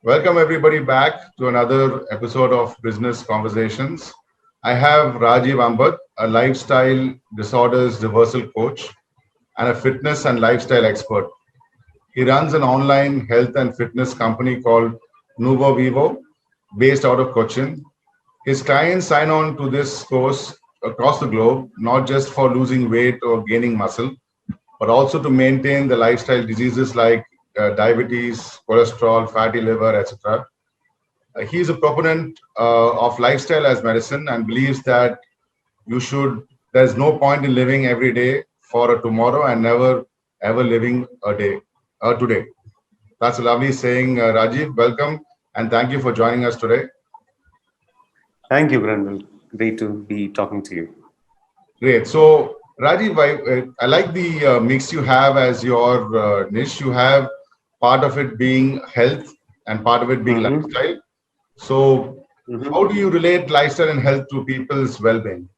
Welcome everybody back to another episode of Business Conversations. I have Rajiv Ambat, a lifestyle disorders reversal coach and a fitness and lifestyle expert. He runs an online health and fitness company called Nuvo Vivo, based out of Cochin. His clients sign on to this course across the globe, not just for losing weight or gaining muscle, but also to maintain the lifestyle diseases like diabetes, cholesterol, fatty liver, etc. He is a proponent of lifestyle as medicine and believes that there's no point in living every day for a tomorrow and never ever living a day, today. That's a lovely saying, Rajiv. Welcome and thank you for joining us today. Thank you, Grenville. Great to be talking to you. Great. So, Rajiv, I like the mix you have as your niche. You have part of it being health and part of it being hmm lifestyle. So, how hmm do you relate lifestyle and health to people's well-being?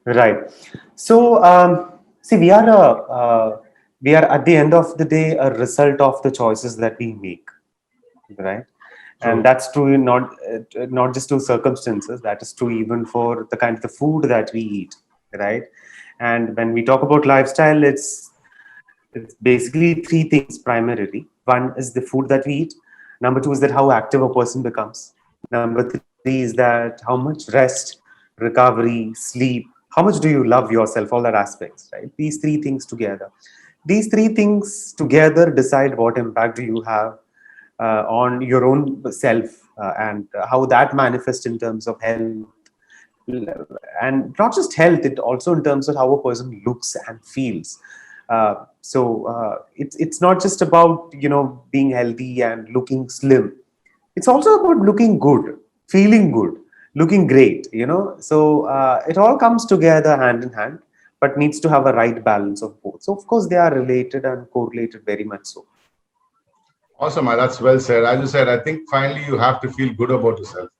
Right. So, see, we are at the end of the day a result of the choices that we make, right? And True. that's true in not just to circumstances. That is true even for the kind of the food that we eat, right? And when we talk about lifestyle, it's basically three things primarily. One is the food that we eat. Number two is that how active a person becomes. Number three is that how much rest, recovery, sleep, how much do you love yourself, all that aspects, right? These three things together. These three things together decide what impact do you have on your own self and how that manifests in terms of health, and not just health, it also in terms of how a person looks and feels. It's not just about being healthy and looking slim. It's also about looking good, feeling good, looking great. It all comes together hand in hand, but needs to have a right balance of both. So of course they are related and correlated very much so. Awesome. That's well said. As you said, I think finally you have to feel good about yourself.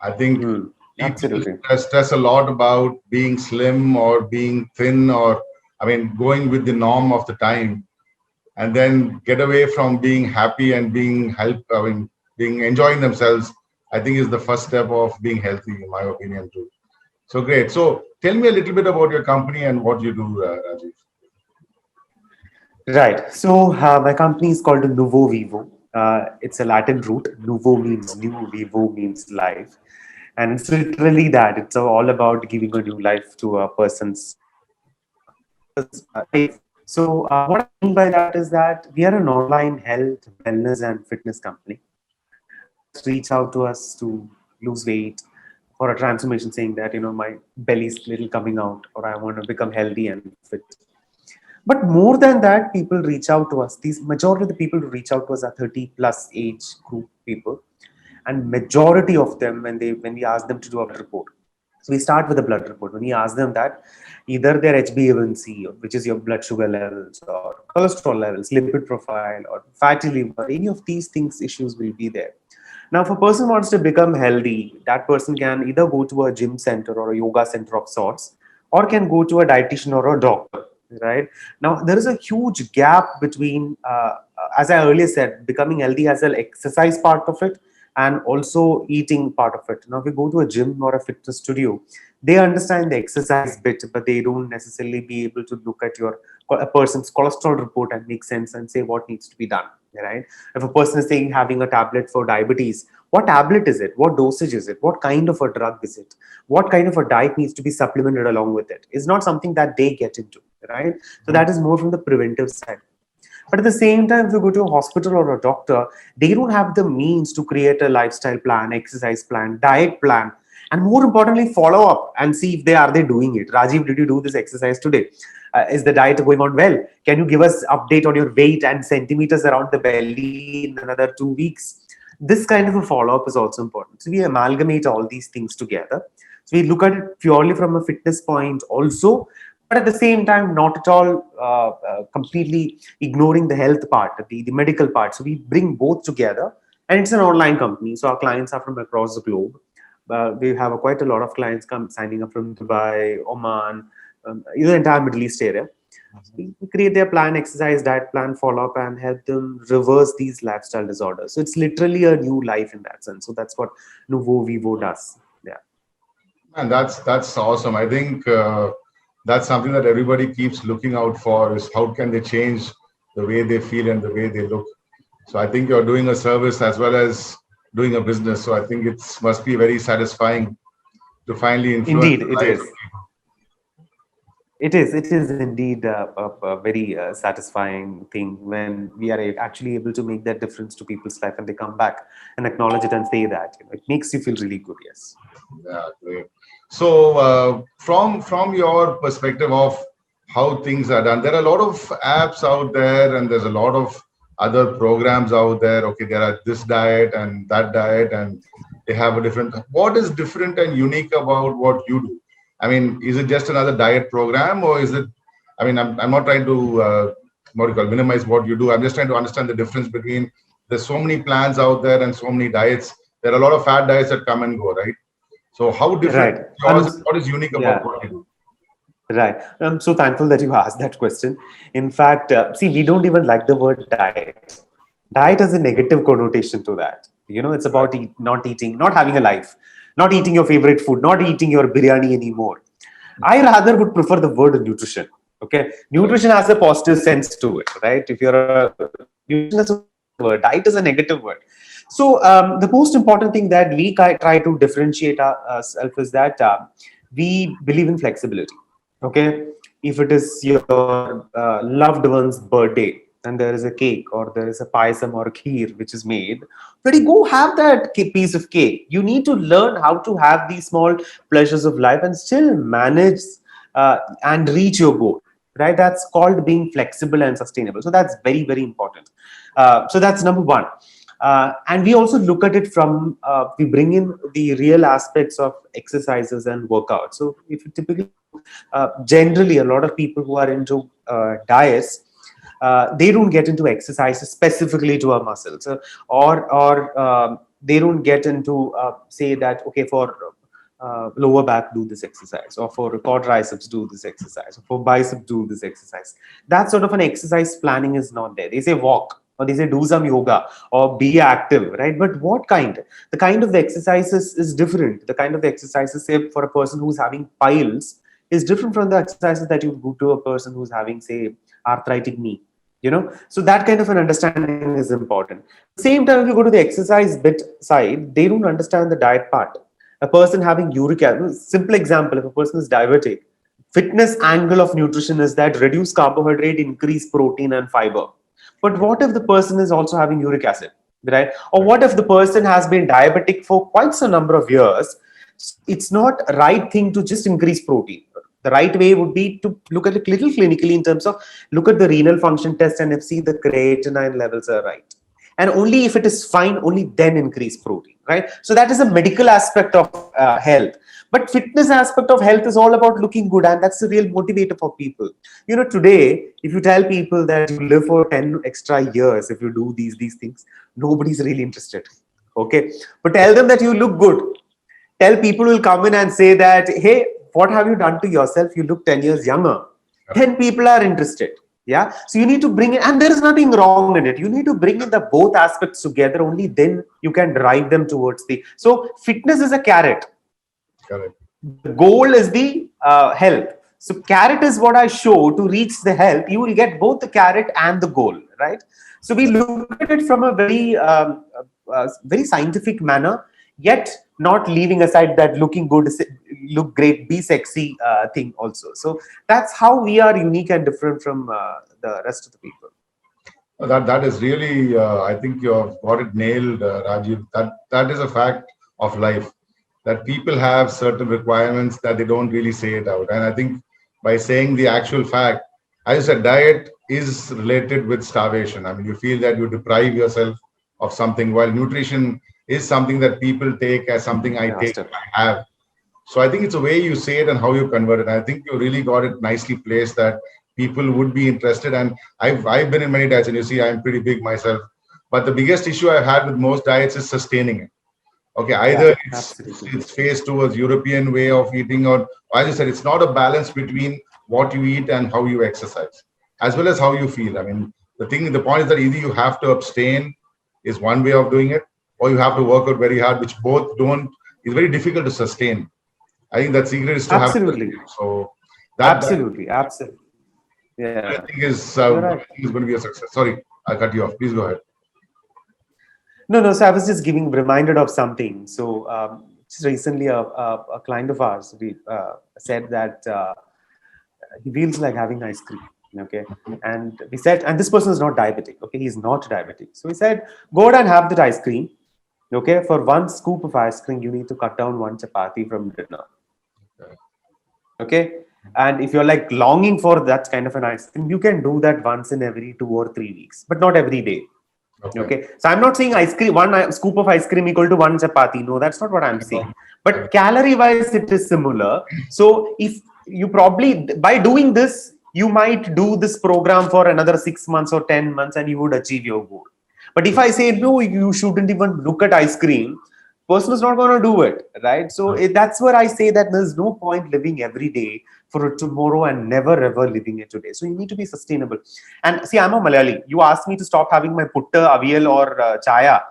I think people Absolutely. stress a lot about being slim or being thin or, I mean, going with the norm of the time and then get away from being happy and being enjoying themselves. I think is the first step of being healthy, in my opinion, too. So great. So tell me a little bit about your company and what you do, Rajiv. Right. So my company is called Nuvo Vivo. It's a Latin root. Nuvo means new, Vivo means life. And it's literally that. It's all about giving a new life to a person's life. So what I mean by that is that we are an online health, wellness, and fitness company. Clients reach out to us to lose weight for a transformation, saying that my belly's little coming out, or I want to become healthy and fit. But more than that, people reach out to us. These majority of the people who reach out to us are 30 plus age group people, and majority of them, when we ask them to do a blood report. So we start with a blood report. When we ask them that, either their HbA1c, which is your blood sugar levels, or cholesterol levels, lipid profile, or fatty liver, any of these things issues will be there. Now, if a person wants to become healthy, that person can either go to a gym center or a yoga center of sorts, or can go to a dietitian or a doctor. Right now, there is a huge gap between, as I earlier said, becoming healthy has an exercise part of it and also eating part of it. Now, if you go to a gym or a fitness studio, they understand the exercise bit, but they don't necessarily be able to look at a person's cholesterol report and make sense and say what needs to be done. Right? If a person is saying having a tablet for diabetes, what tablet is it? What dosage is it? What kind of a drug is it? What kind of a diet needs to be supplemented along with it? Is not something that they get into, right? So that is more from the preventive side. But at the same time, if you go to a hospital or a doctor, they don't have the means to create a lifestyle plan, exercise plan, diet plan, and more importantly, follow up and see if they doing it. Rajiv, did you do this exercise today? Is the diet going on well? Can you give us update on your weight and centimeters around the belly in another 2 weeks? This kind of a follow up is also important. So we amalgamate all these things together. So we look at it purely from a fitness point also, but at the same time, not at all completely ignoring the health part, the medical part. So we bring both together, and it's an online company. So our clients are from across the globe. We have quite a lot of clients come signing up from Dubai, Oman, the entire Middle East area. We create their plan, exercise, diet plan, follow up, and help them reverse these lifestyle disorders. So it's literally a new life in that sense. So that's what Nuvo Vivo does. Yeah. And that's awesome. I think that's something that everybody keeps looking out for is how can they change the way they feel and the way they look. So I think you're doing a service as well as doing a business. So I think it must be very satisfying to finally influence Indeed, the it life is. of people. It is. It is indeed a very satisfying thing when we are actually able to make that difference to people's life, and they come back and acknowledge it and say that. It makes you feel really good. Yes. Yeah, great. So from your perspective of how things are done, there are a lot of apps out there, and there's a lot of other programs out there. Okay, there are this diet and that diet, and they have a different. What is different and unique about what you do? I mean, is it just another diet program, or is it? I mean, I'm not trying to what do you call minimize what you do. I'm just trying to understand the difference between. There's so many plans out there and so many diets. There are a lot of fad diets that come and go, right? So how different Right. is yours and what is unique about Yeah. what you do? Right. I'm so thankful that you asked that question. In fact, see, we don't even like the word diet. Diet has a negative connotation to that. It's Right. about not eating, not having a life, not eating your favorite food, not eating your biryani anymore. I rather would prefer the word nutrition. Okay. Correct. Nutrition has a positive sense to it, right? If you're a nutrition is a positive word, diet is a negative word. So the most important thing that we try to differentiate ourselves is that we believe in flexibility. Okay, if it is your loved one's birthday and there is a cake or there is a paisam or a kheer which is made, pretty go have that piece of cake. You need to learn how to have these small pleasures of life and still manage and reach your goal. Right, that's called being flexible and sustainable. So that's very, very important. So that's number one. And we also look at it from we bring in the real aspects of exercises and workouts. So if you typically generally a lot of people who are into diets, they don't get into exercises specifically to our muscles, or they don't get into say that okay, for lower back do this exercise, or for quadriceps do this exercise, or for bicep do this exercise. That sort of an exercise planning is not there. They say walk, or they say do some yoga or be active, right? But what kind? The kind of the exercises is different. The kind of the exercises, say for a person who's having piles, is different from the exercises that you go to a person who's having, say, arthritic knee. So that kind of an understanding is important. At the same time, if you go to the exercise bit side, they don't understand the diet part. A person having uric acid, simple example, if a person is diabetic, fitness angle of nutrition is that reduce carbohydrate, increase protein and fiber. But what if the person is also having uric acid, right? Or Right. what if the person has been diabetic for quite some number of years? It's not right thing to just increase protein. The right way would be to look at it little clinically in terms of look at the renal function test and if see the creatinine levels are right. And only if it is fine, only then increase protein, right? So that is a medical aspect of health. But fitness aspect of health is all about looking good, and that's the real motivator for people. Today, if you tell people that you live for 10 extra years if you do these things, nobody's really interested. Okay. But tell them that you look good. Tell people will come in and say that, hey, what have you done to yourself? You look 10 years younger. Then people are interested. Yeah. So you need to bring it, and there is nothing wrong in it. You need to bring in the both aspects together. Only then you can drive them towards the. So fitness is a carrot. Correct. The goal is the health. So carrot is what I show to reach the health. You will get both the carrot and the goal, right? So we look at it from a very scientific manner, yet not leaving aside that looking good, look great, be sexy thing also. So that's how we are unique and different from the rest of the people. That is really, I think you have got it nailed, Rajiv. That is a fact of life, that people have certain requirements that they don't really say it out. And I think by saying the actual fact, as I said, diet is related with starvation. I mean, you feel that you deprive yourself of something, while nutrition is something that people take as something I Yeah, take, Master. I have. So I think it's a way you say it and how you convert it. I think you really got it nicely placed that people would be interested. And I've been in many diets, and you see, I'm pretty big myself. But the biggest issue I've had with most diets is sustaining it. Okay, either Yeah, it's absolutely. it's faced towards European way of eating, or as I said, it's not a balance between what you eat and how you exercise, as well as how you feel. I mean, the point is that either you have to abstain is one way of doing it, or you have to work out very hard, which both don't. It's very difficult to sustain. I think that secret is to have. Absolutely. So that Absolutely. Absolutely. I Yeah. think is You're what right. I think is going to be a success. Sorry, I cut you off. Please go ahead. No, no. So I was just giving reminded of something. So just recently, a client of ours we said that he feels like having ice cream. Okay, and we said, and this person is not diabetic. Okay, he's not diabetic. So we said, go ahead and have that ice cream. Okay, for one scoop of ice cream, you need to cut down one chapati from dinner. Okay, and if you're like longing for that kind of an ice cream, you can do that once in every 2 or 3 weeks, but not every day. Okay, so I'm not saying ice cream, scoop of ice cream equal to one chapati. No, that's not what I'm saying. But calorie wise, it is similar. So if you probably, by doing this, you might do this program for another 6 months or 10 months and you would achieve your goal. But if I say, no, you shouldn't even look at ice cream, person is not going to do it, right? So that's where I say that there's no point living every day for tomorrow and never ever living it today. So you need to be sustainable. And see, I'm a Malayali. You asked me to stop having my putta, avial, or chaya.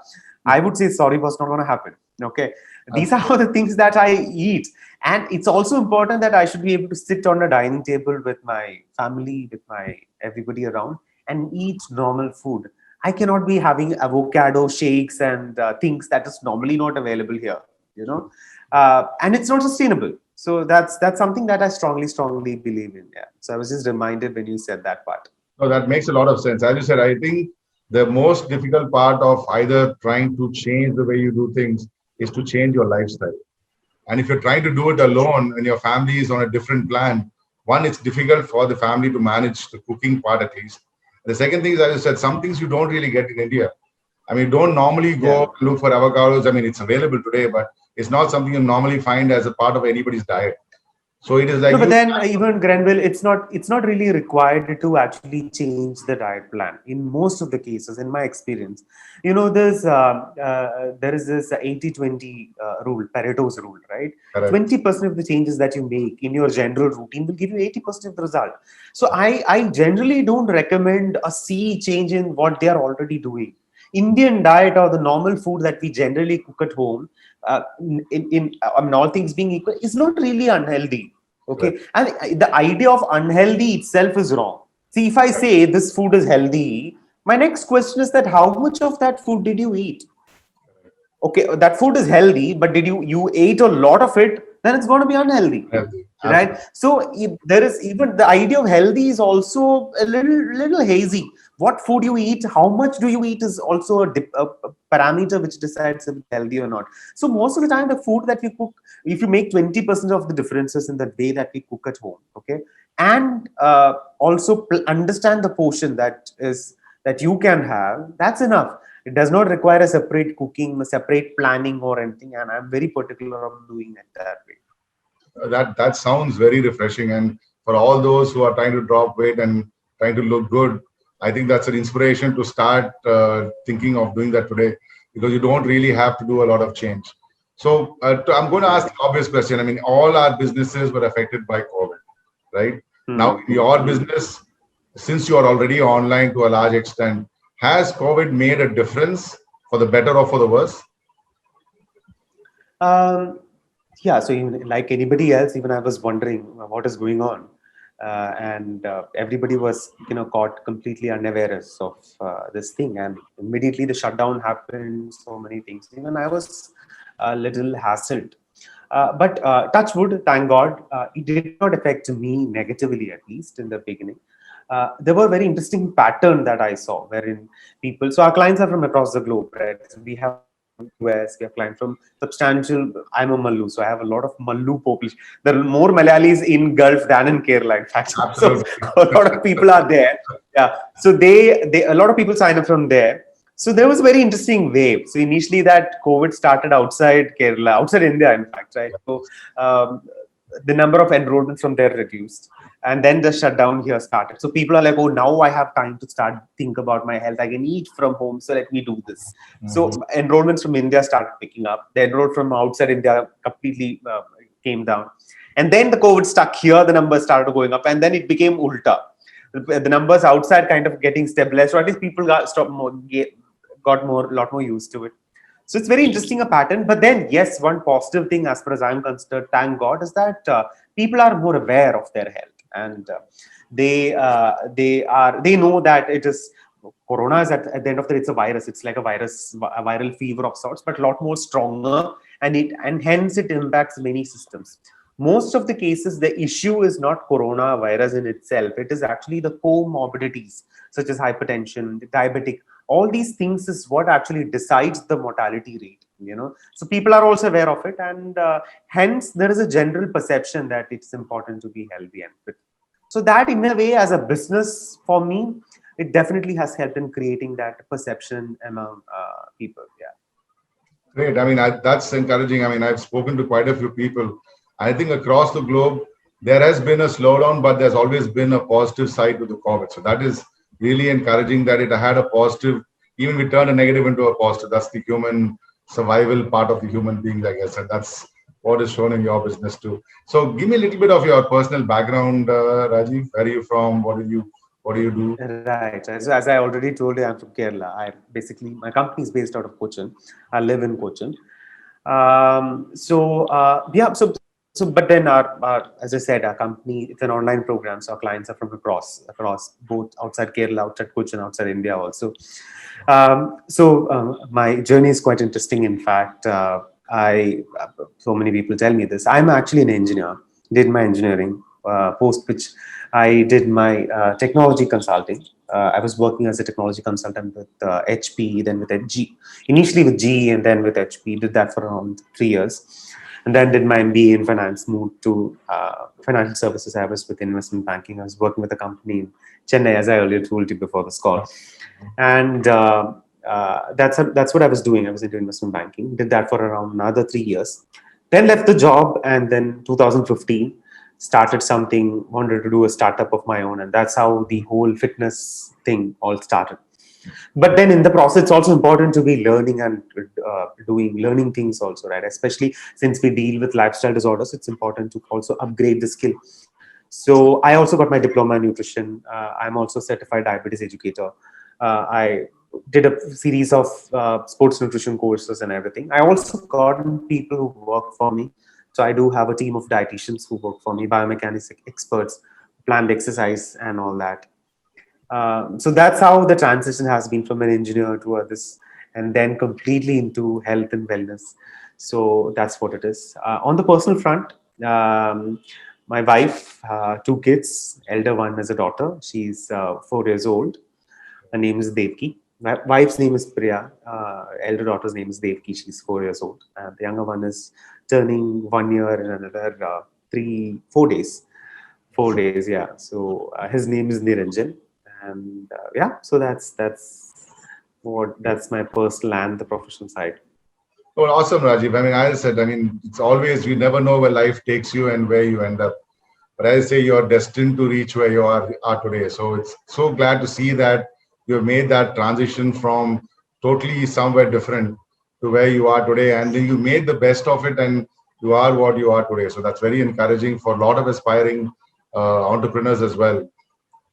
I would say sorry, was not going to happen. Okay, these are the things that I eat, and it's also important that I should be able to sit on a dining table with my family, with my everybody around, and eat normal food. I cannot be having avocado shakes and things that is normally not available here, you know, and it's not sustainable. So that's something that I strongly believe in. Yeah. So I was just reminded when you said that part. No, that makes a lot of sense. As you said, I think the most difficult part of either trying to change the way you do things is to change your lifestyle. And if you're trying to do it alone and your family is on a different plan, one, it's difficult for the family to manage the cooking part at least. The second thing is, as I said, some things you don't really get in India. I mean, don't normally Yeah. go look for avocados. I mean, it's available today, but it's not something you normally find as a part of anybody's diet. So it is like No, but you. then even Grenville, it's not really required to actually change the diet plan in most of the cases. In my experience, there is this 80-20 rule, Pareto's rule, right? Correct. 20% of the changes that you make in your general routine will give you 80% of the result. So I generally don't recommend a sea change in what they are already doing. Indian diet or the normal food that we generally cook at home, I mean, all things being equal, is not really unhealthy. Correct. Okay, and the idea of unhealthy itself is wrong. See, if I say this food is healthy, my next question is that how much of that food did you eat? Okay, that food is healthy, but did you ate a lot of it? Then it's going to be unhealthy, Healthy. right? Absolutely. So there is even the idea of healthy is also a little hazy. What food you eat, how much do you eat is also a parameter which decides if it's healthy or not. So most of the time, the food that we cook, if you make 20% of the differences in the way that we cook at home, okay, and also understand the portion that you can have, that's enough. It does not require a separate cooking, a separate planning or anything, and I'm very particular on doing it that way. That sounds very refreshing. And for all those who are trying to drop weight and trying to look good, I think that's an inspiration to start thinking of doing that today, because you don't really have to do a lot of change. So I'm going to ask the obvious question. I mean, all our businesses were affected by COVID, right? Now, in your business, since you are already online to a large extent, has COVID made a difference for the better or for the worse? Um, yeah, so even, like anybody else, even I was wondering what is going on, and everybody was caught completely unawares of this thing, and immediately the shutdown happened. So many things. Even I was a little hassled, but touch wood, thank God, it did not affect me negatively, at least in the beginning. There were very interesting pattern that I saw, wherein people. So our clients are from across the globe, right? So we have clients from US, we have clients from substantial. I'm a Mallu, so I have a lot of Mallu population. There are more Malayalis in Gulf than in Kerala, in fact. So Absolutely. a lot of people are there. Yeah. So they a lot of people sign up from there. So there was a very interesting wave. So initially that COVID started outside Kerala, outside India, in fact, right? So the number of enrollments from there reduced, and then the shutdown here started. So people are like, oh, now I have time to start think about my health. I can eat from home, so let me do this. So enrollments from India started picking up. The enrollment from outside India completely came down. And then the COVID stuck here, the numbers started going up, and then it became ulta. The numbers outside kind of getting stabilized, or at least people got lot more used to it. So it's very interesting a pattern. But then, yes, one positive thing as far as I'm concerned, thank God, is that people are more aware of their health, and they know that it is corona is at the end of the day, it's a virus. It's like a virus, a viral fever of sorts, but a lot more stronger, and hence it impacts many systems. Most of the cases, the issue is not coronavirus in itself. It is actually the comorbidities such as hypertension, diabetic. All these things is what actually decides the mortality rate. So people are also aware of it, and hence there is a general perception that it's important to be healthy and fit. So that, in a way, as a business for me, it definitely has helped in creating that perception among people. Yeah. Great. I mean, that's encouraging. I mean, I've spoken to quite a few people. I think across the globe, there has been a slowdown, but there's always been a positive side to the COVID. So that is really encouraging that it had a positive, even we turned a negative into a positive. That's the human survival part of the human being, I guess. And that's what is shown in your business too. So give me a little bit of your personal background, Rajiv. Where are you from? What do you do? Right. So as I already told you, I'm from Kerala. My company is based out of Cochin. I live in Cochin. But then as I said, our company, it's an online program. So our clients are from across both outside Kerala, outside Cochin, outside India also. My journey is quite interesting. In fact, so many people tell me this. I'm actually an engineer. Did my engineering, post which I did my technology consulting. I was working as a technology consultant with HP, then with G. Initially with G and then with HP. Did that for around 3 years. And then did my MBA in finance, moved to financial services. I was with investment banking. I was working with a company in Chennai, as I earlier told you before this call. And that's what I was doing. I was into investment banking. Did that for around another 3 years. Then left the job, and then 2015 started something. Wanted to do a startup of my own, and that's how the whole fitness thing all started. But then in the process, it's also important to be learning and learning things also, right? Especially since we deal with lifestyle disorders, it's important to also upgrade the skill. So I also got my diploma in nutrition. I'm also a certified diabetes educator. I did a series of sports nutrition courses and everything. I also got people who work for me. So I do have a team of dietitians who work for me, biomechanics experts, planned exercise and all that. So that's how the transition has been from an engineer to this, and then completely into health and wellness. So that's what it is. On the personal front, my wife, 2 kids. Elder one is a daughter. She's 4 years old. Her name is Devki. My wife's name is Priya. Elder daughter's name is Devki. She's 4 years old. And the younger one is turning 1 year in another 4 days. 4 days, yeah. So his name is Niranjan. And so that's my personal and the professional side. Oh, awesome, Rajiv. I mean, as I said, I mean, it's always, you never know where life takes you and where you end up. But as I say, you're destined to reach where you are today. So it's so glad to see that you've made that transition from totally somewhere different to where you are today. And then you made the best of it, and you are what you are today. So that's very encouraging for a lot of aspiring entrepreneurs as well,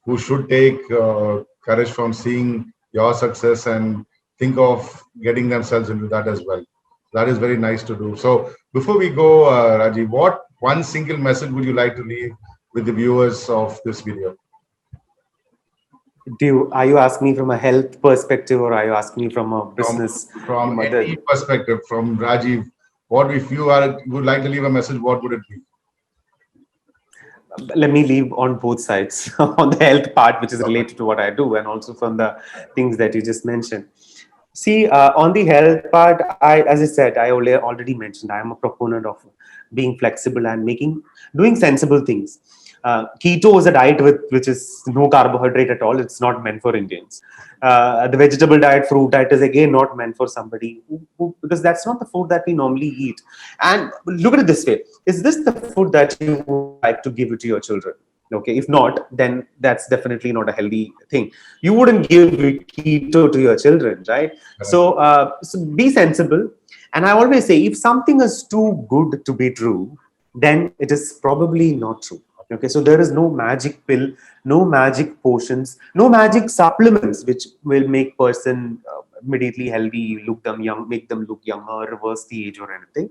who should take courage from seeing your success and think of getting themselves into that as well. That is very nice to do. So before we go, Rajiv, what one single message would you like to leave with the viewers of this video? Are you asking me from a health perspective, or are you asking me from a business? From any perspective, from Rajiv, what if you would like to leave a message, what would it be? Let me leave on both sides, on the health part, which is related to what I do, and also from the things that you just mentioned. See, on the health part, as I said, I already mentioned, I am a proponent of being flexible and doing sensible things. Keto is a diet which is no carbohydrate at all. It's not meant for Indians. The vegetable diet, fruit diet is again not meant for somebody because that's not the food that we normally eat. And look at it this way: is this the food that you would like to give it to your children? Okay, if not, then that's definitely not a healthy thing. You wouldn't give keto to your children, right? So be sensible. And I always say, if something is too good to be true, then it is probably not true. Okay, so there is no magic pill, no magic potions, no magic supplements which will make person immediately healthy, look them young, make them look younger, reverse the age or anything.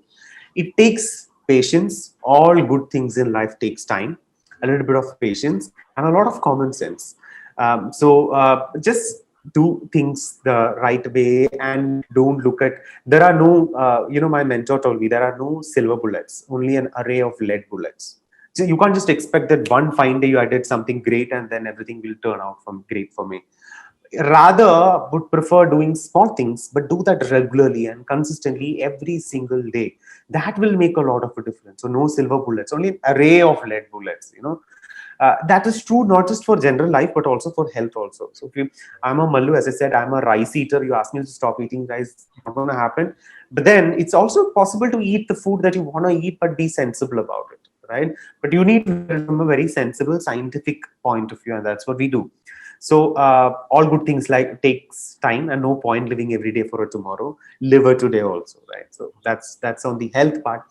It takes patience. All good things in life takes time, a little bit of patience, and a lot of common sense. Just do things the right way and don't look at. There are no, my mentor told me there are no silver bullets, only an array of lead bullets. So you can't just expect that one fine day you did something great and then everything will turn out from great for me. Rather would prefer doing small things, but do that regularly and consistently every single day. That will make a lot of a difference. So no silver bullets, only an array of lead bullets. That is true not just for general life but also for health also. So if you, I'm a Mallu, as I said, I'm a rice eater. You ask me to stop eating rice, not going to happen. But then it's also possible to eat the food that you want to eat, but be sensible about it, right? But you need to look at it from a very sensible scientific point of view, and that's what we do. So all good things like takes time, and no point living every day for a tomorrow. Live a today also, right? So that's on the health part.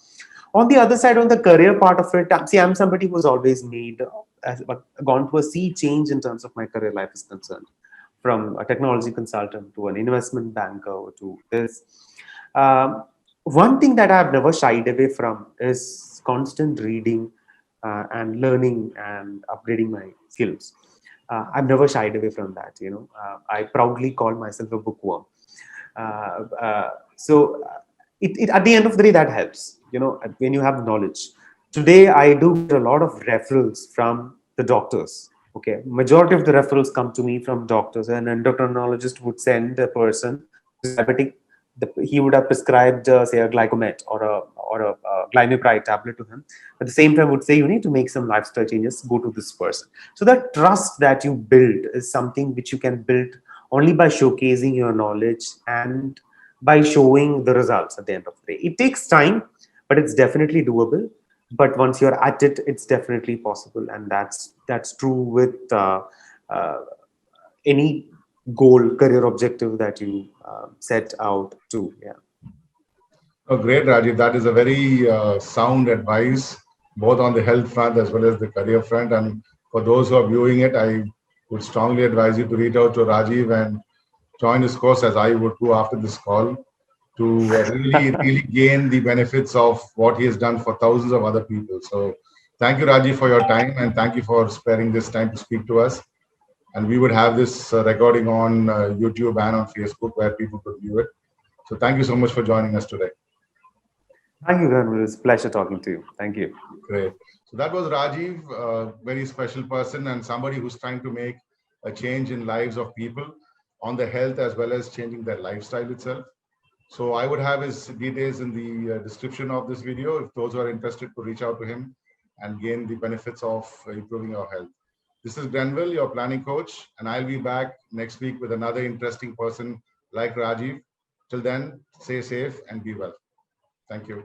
On the other side, on the career part of it, see, I'm somebody who's always made, gone through a sea change in terms of my career life is concerned, from a technology consultant to an investment banker to this. Um, One thing that I've never shied away from is constant reading and learning and upgrading my skills. I've never shied away from that. I proudly call myself a bookworm. So at the end of the day, that helps. When you have knowledge. Today, I do get a lot of referrals from the doctors. Okay, majority of the referrals come to me from doctors. An endocrinologist would send a person who's diabetic. He would have prescribed, say, a glycomet or a glimepiride tablet to him. At the same time, would say you need to make some lifestyle changes. Go to this person. So that trust that you build is something which you can build only by showcasing your knowledge and by showing the results at the end of the day. It takes time, but it's definitely doable. But once you're at it, it's definitely possible, and that's true with uh, any goal, career objective that you set out to. Yeah. Oh, great, Rajiv. That is a very sound advice, both on the health front as well as the career front. And for those who are viewing it, I would strongly advise you to reach out to Rajiv and join his course, as I would do after this call, to really gain the benefits of what he has done for thousands of other people. So, thank you, Rajiv, for your time, and thank you for sparing this time to speak to us. And we would have this recording on YouTube and on Facebook where people could view it. So, thank you so much for joining us today. Thank you, Grenville. It's a pleasure talking to you. Thank you. Great. So that was Rajiv, a very special person and somebody who's trying to make a change in lives of people on their health as well as changing their lifestyle itself. So I would have his details in the description of this video if those who are interested to reach out to him and gain the benefits of improving our health. This is Grenville, your planning coach, and I'll be back next week with another interesting person like Rajiv. Till then, stay safe and be well. Thank you.